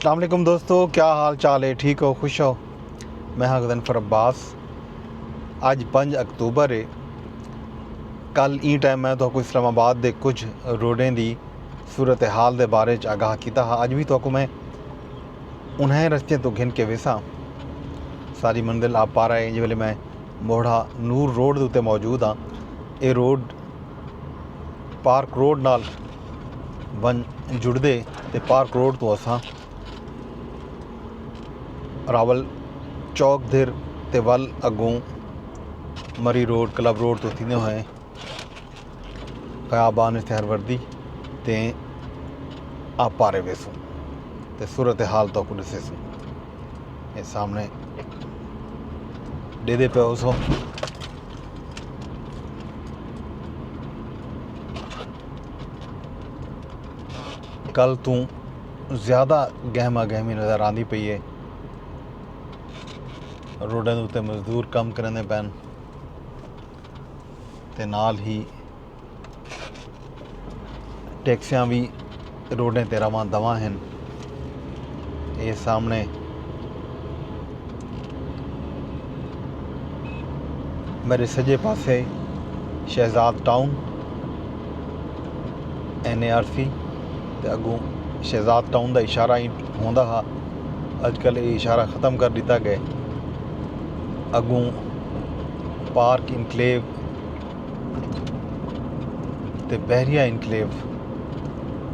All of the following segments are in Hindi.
अस्सलाम वालेकुम दोस्तों, क्या हाल चाल है? ठीक हो, खुश हो? मैं हाँ गज़नफ़र अब्बास। अज 5 अक्तूबर है। कल ई टाइम मैं तो इस्लामाबाद दे कुछ रोडें दी सूरत हाल दे बारे च आगाह किया। अज भी तो मैं उन्हें रस्ते तो घिन के वेसा सारी मंजिल आप पा रहे हैं। जिस वे मैं मोड़ा नूर रोड के उत्ते मौजूद हाँ। ये रोड पार्क रोड नाल बन जुड़दे ते पार्क रोड तो असां रावल चौक दिर ते वल अगों मरी रोड क्लब रोड तो थींदे हुए क़याबान सहरवर्दी ते आप पारे वेसूं ते सूरत हाल तो को ॾिसेसूं। ये सामने ॾेदे पियो सो कल तू ज़्यादा गहमा गहमी नज़र आंदी पई है। रोडों के उत्ते मजदूर काम करने पैन ते नाल ही टैक्सियां भी रोडें ते रवां दवा हैं। ये सामने मेरे सजे पासे शहजाद टाउन NARC ते अगों शहजाद टाउन का इशारा ही होंदा हा। अजकल ये इशारा ख़त्म कर दिता गया। अगों पार्क इनकलेव ते बहरिया इनकलेव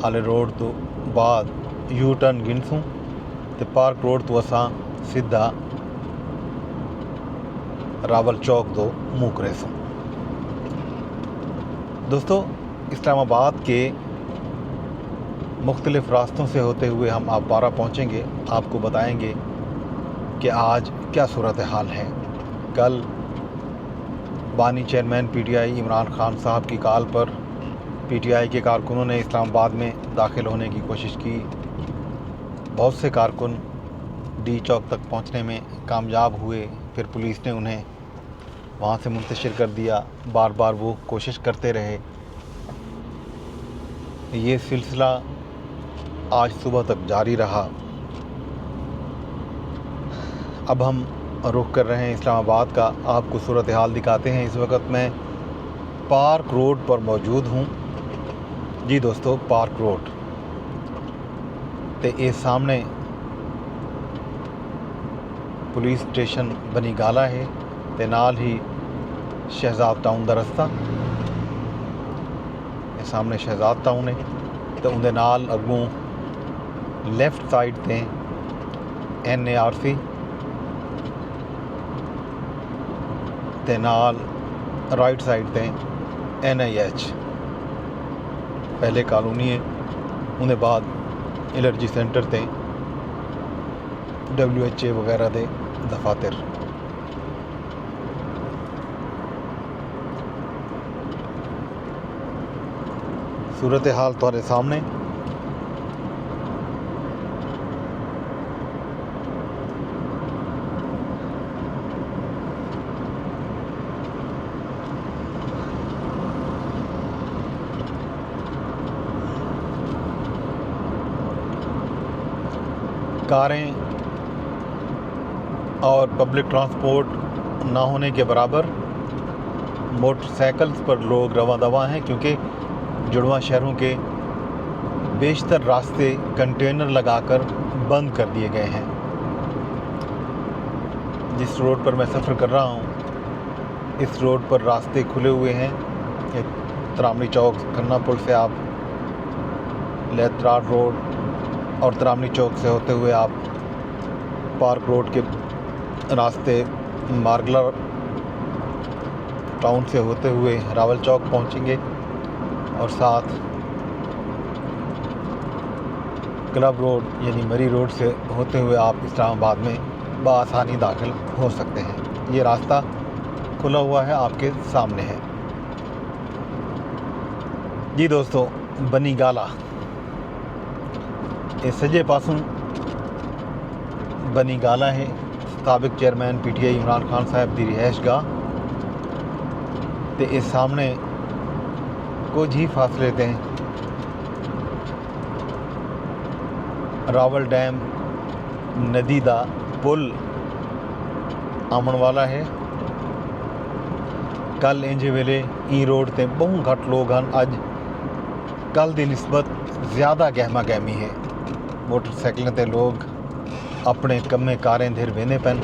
आले रोड तो बाद यू टर्न गिनसूं ते पार्क रोड तो असां सीधा रावल चौक तो मुँह करेसूं। दोस्तों, इस्लामाबाद के मुख्तलिफ़ रास्तों से होते हुए हम आपारा पहुँचेंगे। आपको बताएंगे कि आज क्या सूरत हाल है। कल बानी चेयरमैन PTI इमरान खान साहब की कॉल पर PTI के कारकुनों ने इस्लामाबाद में दाखिल होने की कोशिश की। बहुत से कारकुन D चौक तक पहुंचने में कामयाब हुए, फिर पुलिस ने उन्हें वहां से मुंतशिर कर दिया। बार बार वो कोशिश करते रहे। ये सिलसिला आज सुबह तक जारी रहा। अब हम रुख कर रहे हैं इस्लामाबाद का। आपको सूरत हाल दिखाते हैं। इस वक्त मैं पार्क रोड पर मौजूद हूँ। जी दोस्तों, पार्क रोड ते ये सामने पुलिस स्टेशन बनी गाला है ते नाल ही शहजाद टाउन का रस्ता। ये सामने शहजाद टाउन है तो उनके नाल अगों लेफ्ट साइड ते NARC ते नाल राइट साइड ते NIH पहले कॉलोनी है। उनके बाद एलर्जी सेंटर ते WHA वगैरह दे दफातर। सूरत हाल तुम्हारे सामने। कारें और पब्लिक ट्रांसपोर्ट ना होने के बराबर मोटरसाइकिल्स पर लोग रवां दवा हैं, क्योंकि जुड़वा शहरों के बेशतर रास्ते कंटेनर लगाकर बंद कर दिए गए हैं। जिस रोड पर मैं सफ़र कर रहा हूँ, इस रोड पर रास्ते खुले हुए हैं। तरामनी चौक खन्ना पुल से आप लेत्राड रोड और तरामनी चौक से होते हुए आप पार्क रोड के रास्ते मार्गला टाउन से होते हुए रावल चौक पहुंचेंगे और साथ क्लब रोड यानी मरी रोड से होते हुए आप इस्लामाबाद में बआसानी दाखिल हो सकते हैं। ये रास्ता खुला हुआ है, आपके सामने है। जी दोस्तों, बनी गाला ये सजे पासों बनी गाला है। साबिक चेयरमैन PTI इमरान खान साहब की रिहाइश गाह ते इस सामने कुछ ही फासले ते रावल डैम नदी दा पुल आमन वाला है। कल इंज वेले ई रोड ते बहुत घट लोग हैं, अज कल की निस्बत ज़्यादा गहमा गहमी है। मोटरसाइकिलों ते लोग अपने कम्मे कारें देर वेंदे पैन।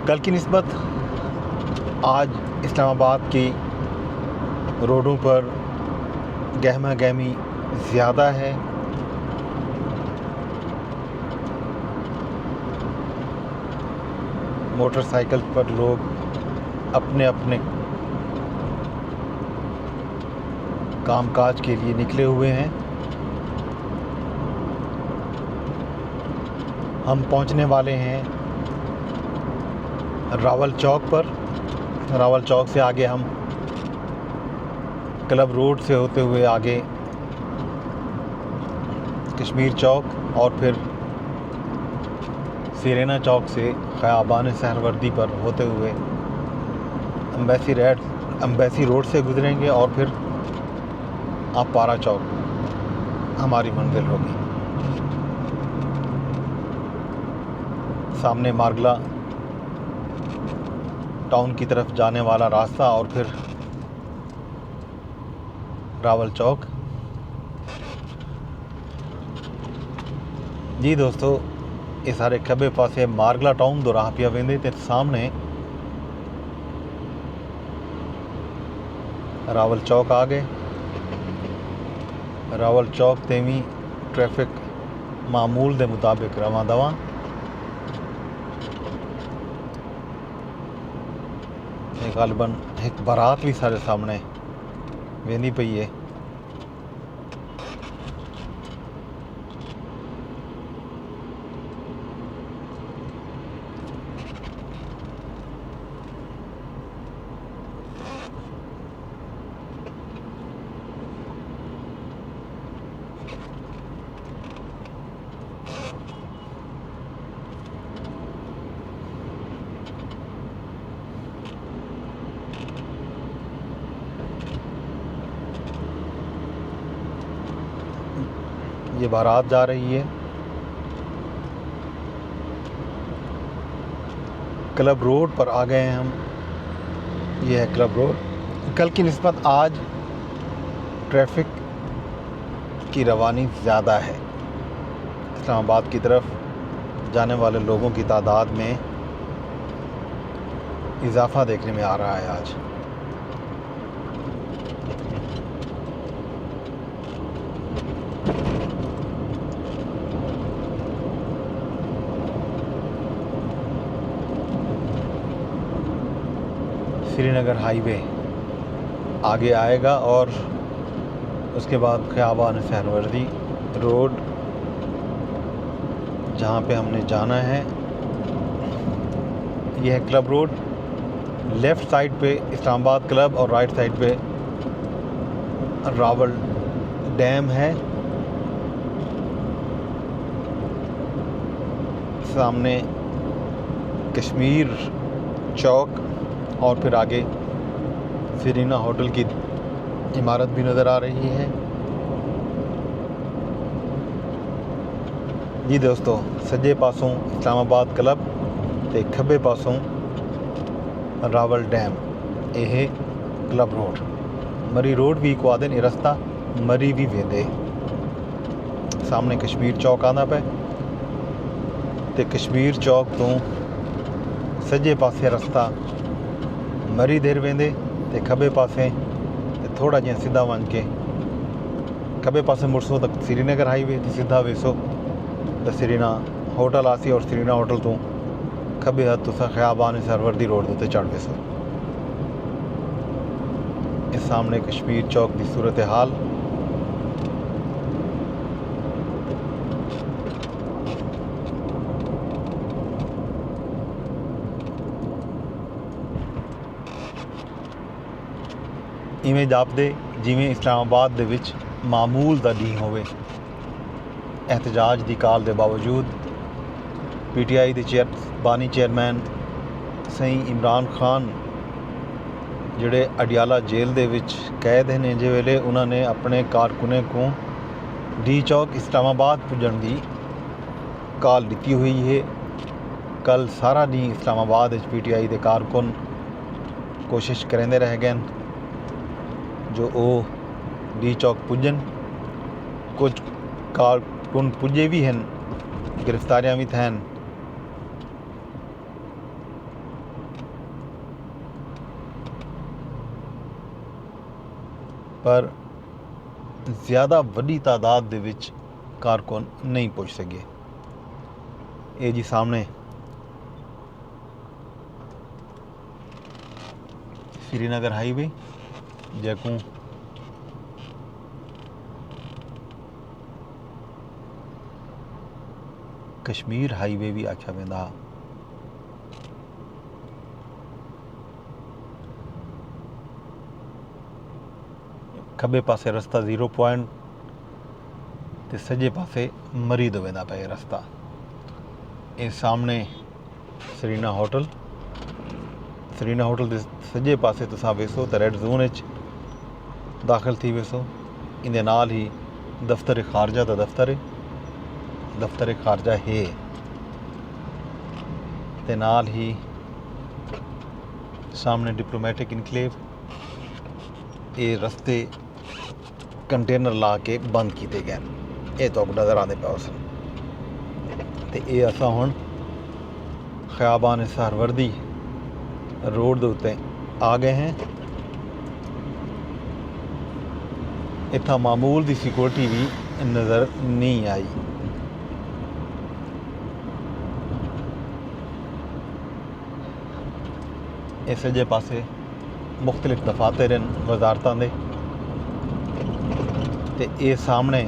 कल की निस्बत आज इस्लामाबाद की रोडों पर गहमा गहमी ज़्यादा है। मोटरसाइकिल पर लोग अपने अपने कामकाज के लिए निकले हुए हैं। हम पहुंचने वाले हैं रावल चौक पर। रावल चौक से आगे हम क्लब रोड से होते हुए आगे कश्मीर चौक और फिर सिरेना चौक से ख़याबान सहरवर्दी पर होते हुए एम्बेसी रोड से गुजरेंगे और फिर पारा चौक हमारी मंजिल होगी। सामने मारगला टाउन की तरफ जाने वाला रास्ता और फिर रावल चौक। जी दोस्तों, ये सारे खब्बे पासे मारगला टाउन दो राह पिया वेंदे ते सामने रावल चौक आ गए। रावल चौक ते भी ट्रैफिक मामूल के मुताबिक रवां दवां। गालबन एक बारात भी सारे सामने वेंदी पई है। ये बारात जा रही है। क्लब रोड पर आ गए हैं हम। ये है क्लब रोड। कल की निस्बत आज ट्रैफिक की रवानी ज़्यादा है। इस्लामाबाद की तरफ जाने वाले लोगों की तादाद में इजाफ़ा देखने में आ रहा है आज। श्रीनगर हाईवे आगे आएगा और उसके बाद ख़याबान सहरवर्दी रोड जहाँ पे हमने जाना है। यह है क्लब रोड। लेफ़्ट साइड पे इस्लामाबाद क्लब और राइट साइड पे रावल डैम है। सामने कश्मीर चौक और फिर आगे सिरीना होटल की इमारत भी नज़र आ रही है। जी दोस्तों, सज्जे पासों इस्लामाबाद क्लब ते खब्बे पासों रावल डैम। यह क्लब रोड मरी रोड भी को आदन ये रस्ता मरी भी वेंदे। सामने कश्मीर चौक आंदा पे ते कश्मीर चौक तो सज्जे पासे रस्ता मरी देर वेंदे ते खब्बे पासे थोड़ा जिहा सीधा वन के खब्बे पासे मुड़सो तक श्रीनगर हाईवे ते सीधा वेसो तो सिरीना होटल आसी और सिरीना होटल तो खब्बे हथ तुसा ख़याबान सहरवर्दी रोड उत्ते चढ़ वेसो। इस सामने कश्मीर चौक की सूरत हाल। इवें जापदे जिमें इस्लामाबाद दे विच मामूल दा डी होवे। एहतजाज की काल के बावजूद PTI के बानी चेयरमैन सही इमरान खान ਜਿਹੜੇ ਅਡਿਆਲਾ ਜੇਲ੍ਹ ਦੇ ਵਿੱਚ ਕੈਦ ਨੇ ਜੇ ਵੇਲੇ ਉਹਨਾਂ ਨੇ ਆਪਣੇ ਕਾਰਕੁਨੇ को डी चौक इस्लामाबाद पुजण की काल दी हुई है। कल सारा डी इस्लामाबाद PTI के कारकुन कोशिश करेंदे रह गए जो वो डी चौक पुजन। कुछ कारकुन पुजे भी हैं, गिरफ्तारियां भी थैन। पर ज़्यादा वड्डी तादाद दे विच कारकुन नहीं पहुँच सके। ये जी सामने Srinagar highway Jacu Kashmir highway भी आख्या वेंदा। खब्बे पासे रस्ता 0 पॉइंट ते सज्जे पासे मरीद वेंदा पे रस्ता। ये सामने सरीना होटल के सज्जे पासे तुसां वेसो तो रेड जोन दाखिल थी वेसो। इंदे नाल ही दफ्तर खारजा का दफ्तर खारजा है ते नाल ही सामने डिप्लोमेटिक इनकलेव। ये रस्ते कंटेनर ला के बंद किए गए, ये तो नज़र आते पे उस ते ये असा हुण ख़याबान सहरवर्दी रोड के उत्ते आ गए हैं। इतना मामूल की सिक्योरिटी भी नज़र नहीं आई। इस सज्जे पासे मुख्तलिफ दफातर वजारतां दे ते ये सामने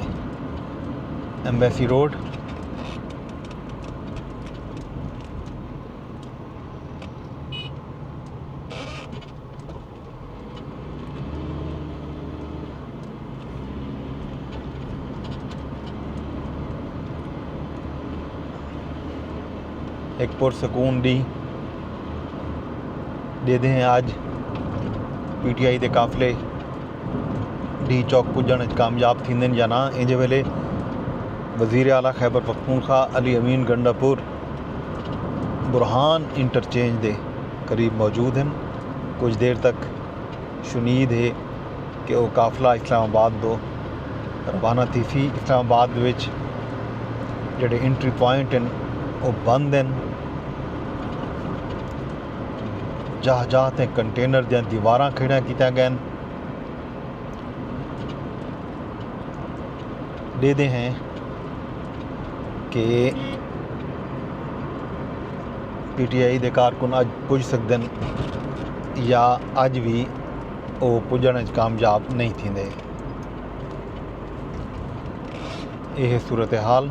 एम्बेसी रोड। एक पुरसकून डी दे दें आज PTI के काफिले डी चौक पुजण कामयाब थींदे या ना। इंजे वेले वज़ीर आला खैबर पख्तूनख्वा अली अमीन गंडापुर बुरहान इंटरचेंज दे करीब मौजूद हैं। कुछ देर तक शुनीद है कि वो काफिला इस्लामाबाद दो रवाना थी सी। इस्लामाबाद विच जेडे एंट्री पॉइंट हैं वो बंद हैं। जहाँ जहाँ ते कंटेनर दी दीवारां खड़ा किया गए दे दे हैं कि PTI के कारकुन अज पुज सकते हैं या अज भी वो पुजण कामयाब नहीं थींदे। यह सूरत हाल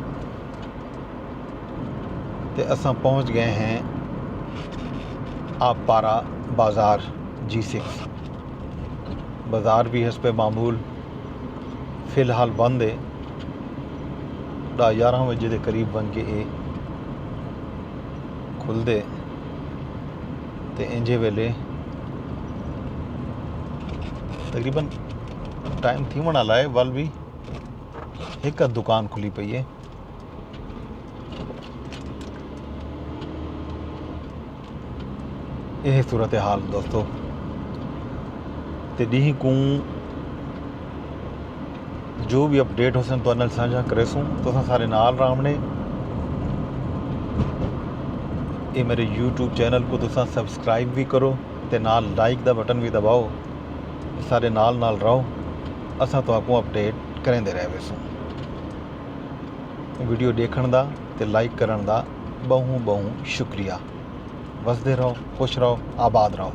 ते असां पहुँच गए हैं आप पारा बाज़ार G6। बाज़ार भी हस्ब मामूल फ़िलहाल बंद है। 11 बजे के करीब बन के ये खुलदे ते इंजे वेले तकरीबन टाइम थी वाला है। वल भी एक दुकान खुली पई है। यह सूरत हाल दोस्तों ते डी को जो भी अपडेट हो सन तो नाल साझा करे सूँ। तो सारे नाल रामने ये मेरे YouTube चैनल को तुसा सब्सक्राइब भी करो ते नाल लाइक दा बटन भी दबाओ। सारे नाल रहो असा तो आपको अपडेट करेंदे रहे सूँ। वीडियो देखण दा ते लाइक करन दा बहु शुक्रिया। वसदे रहो, खुश रहो, आबाद रहो।